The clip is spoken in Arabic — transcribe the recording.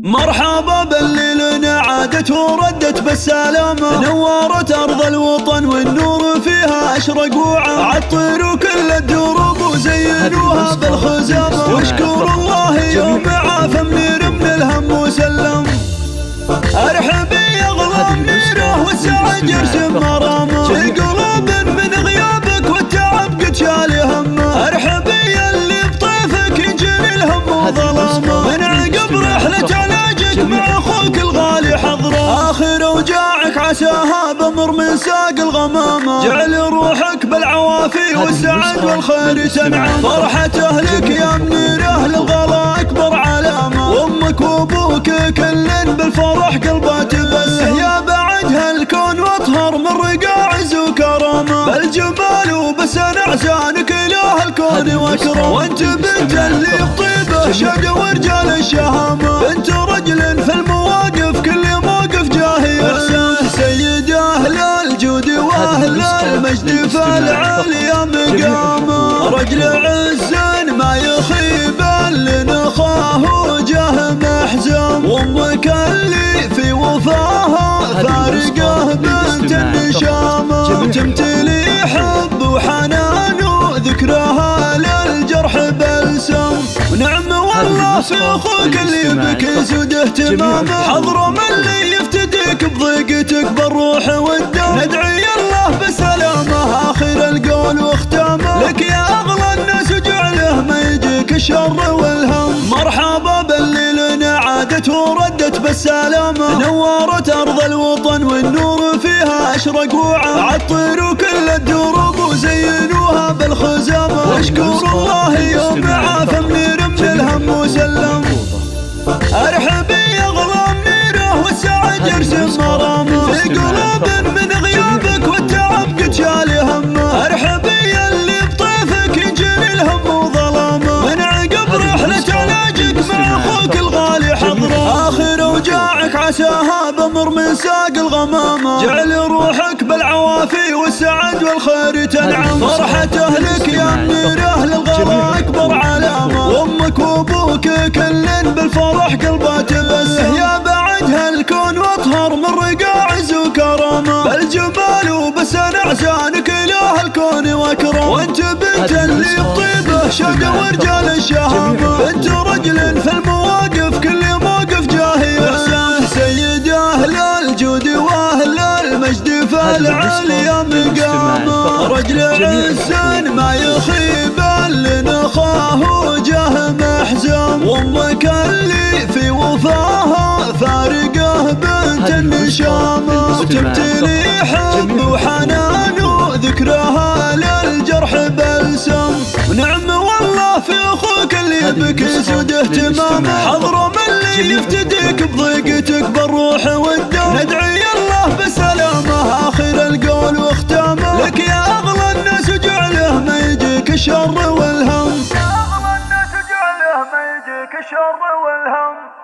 مرحبا باللي لنا عادت وردت بالسلامة، نورت أرض الوطن والنور فيها أشرق وعم، عطروا كل الدروب وزينوها بالخزامة، واشكر الله يوم عاف منير من الهم وسلم. ارحبي يا غلا منيره والسعد يرسم مرامه، في قلوب من غيابك والتعب قد شال همه، ارحبي اللي بطيفك يجري الهم وظلامه، من عقب رحلة علاجك مع اخوك الغالي حضره، اخر اوجاعك عساها بمر من ساق الغمامه، جعل روحك بالعوافي والسعد والخير تنعم، فرحة اهلك يا منيره للغلا اكبر علامه، وامك وابوك كل بالفرح قلبه تبسم، يا بعد هالكون واطهر من رقاع عز وكرامه، بالجبال وبسن اعزانك اله الكون واكرم، وانت بنت اللي بطيبه شد ورجال الشهامه، بنت رجل في المواقف كل موقف جاهي يحسن، سيد اهل الجود واهل المجد فالعالي مقامه، رجل عز ما يخيب لنخاه وجه محزم، وامك اللي في وفاها فارقه بنت النشامه، تمتلي حب وحنان وذكرها للجرح بلسم، ونعم والله في اخوك اللي بك يزود اهتمامه، حضرم اللي يفتديك بضيقتك بالروح والدم، ندعي الله بسلامه اخر القول واختامه، لك يا اغلى الناس وجعله ما يجيك الشر والهم، مرحبا باللي لنا عادت وردت بالسلامة، نورت أرض الوطن والنور فيها أشرق وعم، عطروا كل الدروب وزينوها بالخزامة، واشكر الله يوم عاف منير من الهم وسلم. ارحبي يا غلا منيره والسعد يرسم مرامه، في قلوب من غيابك والتعب قد شال همه، ارحبي اللي بطيفك يجري الهم وظلامه، من عقب رحلة علاجك مع اخوك الغالي حضره، اخر اوجاعك عساها بمر من ساق الغمامه، جعل روحك بالعوافي والسعد والخير تنعم، فرحة اهلك يا منيره للغلا اكبر علامه، وامك وابوك كل بالفرح قلبه تبسم، يا بعد هالكون واطهر من رقاع عز وكرامه، بالجبال وبسن اعزانك اله الكون واكرم، وانت بنت اللي بطيبه شد ورجال الشهامه، بنت رجل في المواقف كل موقف جاهي يحسن، سيد اهل الجود واهل المجد فالعالي مقامه، رجل عز ما يخيب لنخاه وجه محزم، وامك اللي في وفاها فارقه بنت النشامه، وتمتلي حب وحنان وذكرها للجرح بلسم، ونعم والله في اخوك اللي بك يسود اهتمامه، حضرم اللي يفتديك بضيقتك بالروح والدم، ندعي الله بسلامه اخر القول واختامه، لك يا اغلى الناس وجعله ما يجيك الشر والهم، يا اغلى الناس وجعله ما يجيك الشر والهم.